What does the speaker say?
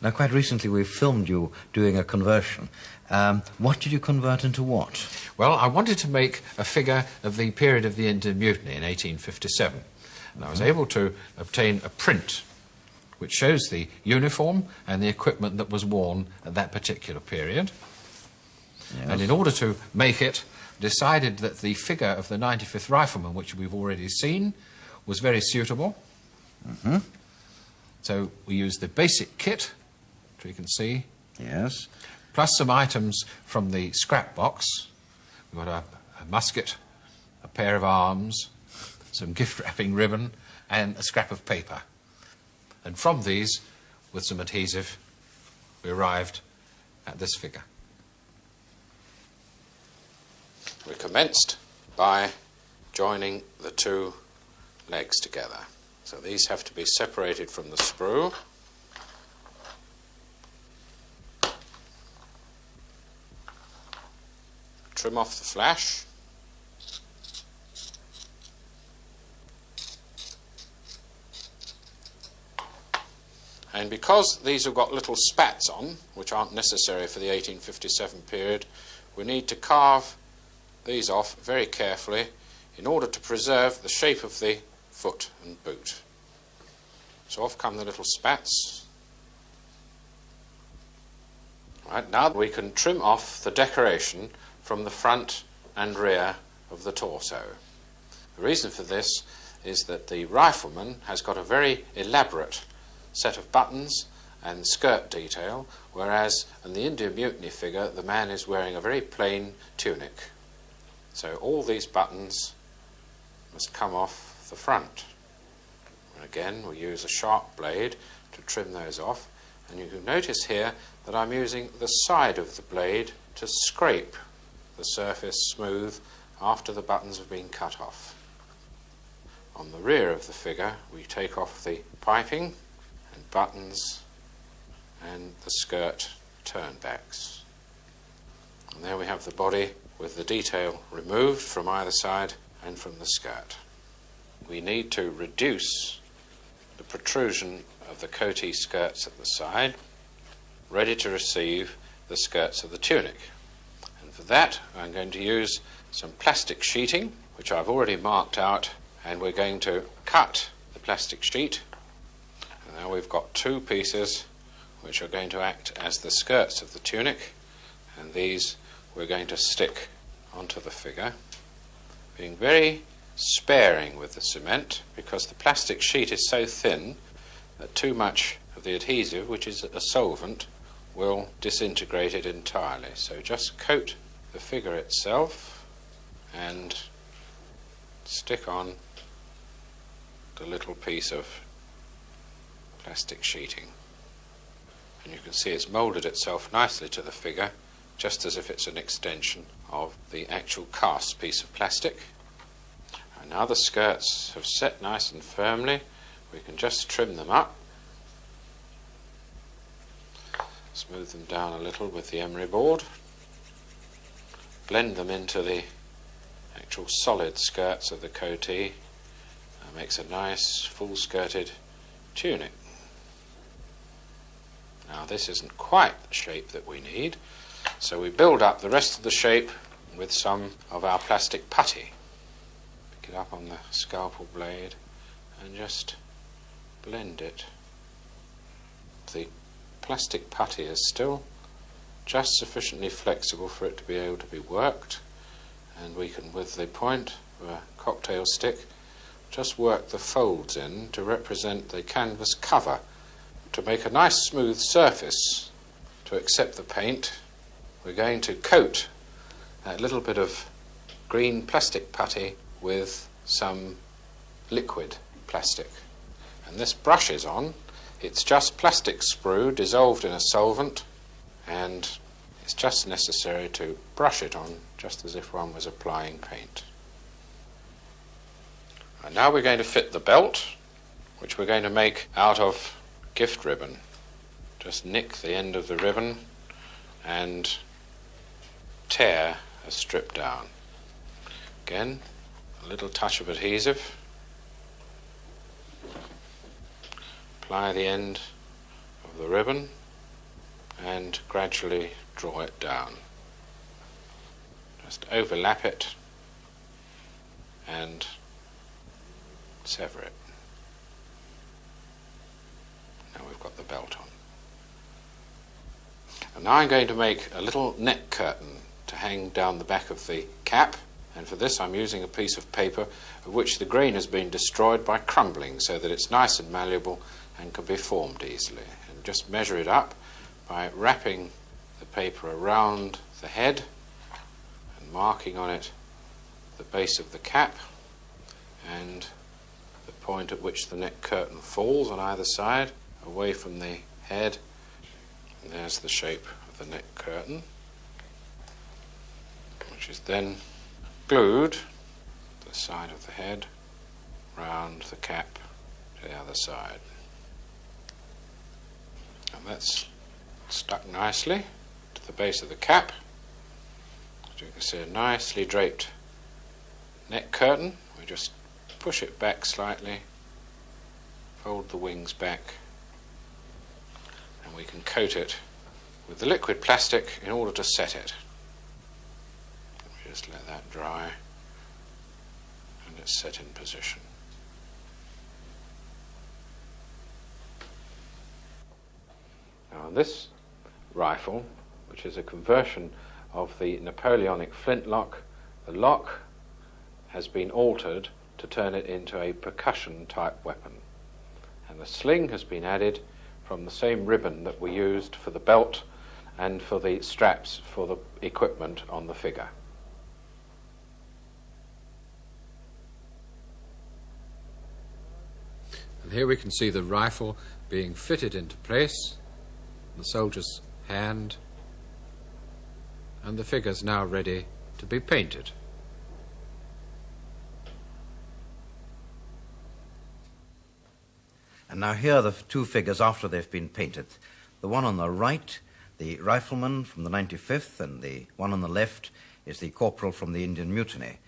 Now, quite recently we filmed you doing a conversion. What did you convert into what? Well, I wanted to make a figure of the period of the Indian Mutiny in 1857. And I was able to obtain a print which shows the uniform and the equipment that was worn at that particular period. Yes. And in order to make it, decided that the figure of the 95th Rifleman, which we've already seen, was very suitable. Mm-hmm. So we used the basic kit, which you can see. Yes. Plus some items from the scrap box. We've got a musket, a pair of arms, some gift wrapping ribbon, and a scrap of paper. And from these, with some adhesive, we arrived at this figure. We commenced by joining the two legs together. So these have to be separated from the sprue. Trim off the flash. And because these have got little spats on, which aren't necessary for the 1857 period, we need to carve these off very carefully in order to preserve the shape of the foot and boot. So off come the little spats. Right, now we can trim off the decoration from the front and rear of the torso. The reason for this is that the Rifleman has got a very elaborate set of buttons and skirt detail, whereas in the Indian Mutiny figure the man is wearing a very plain tunic. So all these buttons must come off the front. And again, we use a sharp blade to trim those off, and you can notice here that I'm using the side of the blade to scrape the surface smooth after the buttons have been cut off. On the rear of the figure we take off the piping and buttons and the skirt turnbacks. And there we have the body with the detail removed from either side and from the skirt. We need to reduce the protrusion of the coatee skirts at the side, ready to receive the skirts of the tunic. And for that I'm going to use some plastic sheeting, which I've already marked out, and we're going to cut the plastic sheet. And now we've got two pieces which are going to act as the skirts of the tunic, and these we're going to stick onto the figure, being very sparing with the cement because the plastic sheet is so thin that too much of the adhesive, which is a solvent, will disintegrate it entirely. So just coat the figure itself and stick on the little piece of plastic sheeting. And you can see it's moulded itself nicely to the figure, just as if it's an extension of the actual cast piece of plastic. And now the skirts have set nice and firmly, we can just trim them up, smooth them down a little with the emery board, blend them into the actual solid skirts of the coatee. That makes a nice full skirted tunic. Now this isn't quite the shape that we need, so we build up the rest of the shape with some of our plastic putty. Pick it up on the scalpel blade and just blend it. The plastic putty is still just sufficiently flexible for it to be able to be worked, and we can, with the point of a cocktail stick, just work the folds in to represent the canvas cover, to make a nice smooth surface to accept the paint. We're going to coat that little bit of green plastic putty with some liquid plastic, and this brushes on. It's just plastic sprue dissolved in a solvent, and it's just necessary to brush it on just as if one was applying paint. And now we're going to fit the belt, which we're going to make out of gift ribbon. Just nick the end of the ribbon and tear a strip down. Again, a little touch of adhesive. Apply the end of the ribbon and gradually draw it down. Just overlap it and sever it. Now we've got the belt on. And now I'm going to make a little neck curtain to hang down the back of the cap, and for this I'm using a piece of paper of which the grain has been destroyed by crumbling, so that it's nice and malleable and can be formed easily. And just measure it up by wrapping the paper around the head and marking on it the base of the cap and the point at which the neck curtain falls on either side away from the head. And there's the shape of the neck curtain, which is then glued to the side of the head round the cap to the other side. And that's stuck nicely to the base of the cap. As you can see, a nicely draped neck curtain. We just push it back slightly, fold the wings back, and we can coat it with the liquid plastic in order to set it. We just let that dry and it's set in position. Now this rifle, which is a conversion of the Napoleonic flintlock, the lock has been altered to turn it into a percussion type weapon, and the sling has been added from the same ribbon that we used for the belt and for the straps for the equipment on the figure. And here we can see the rifle being fitted into place, the soldier's hand, and the figure's now ready to be painted. And now here are the two figures after they've been painted. The one on the right, the Rifleman from the 95th, and the one on the left is the Corporal from the Indian Mutiny.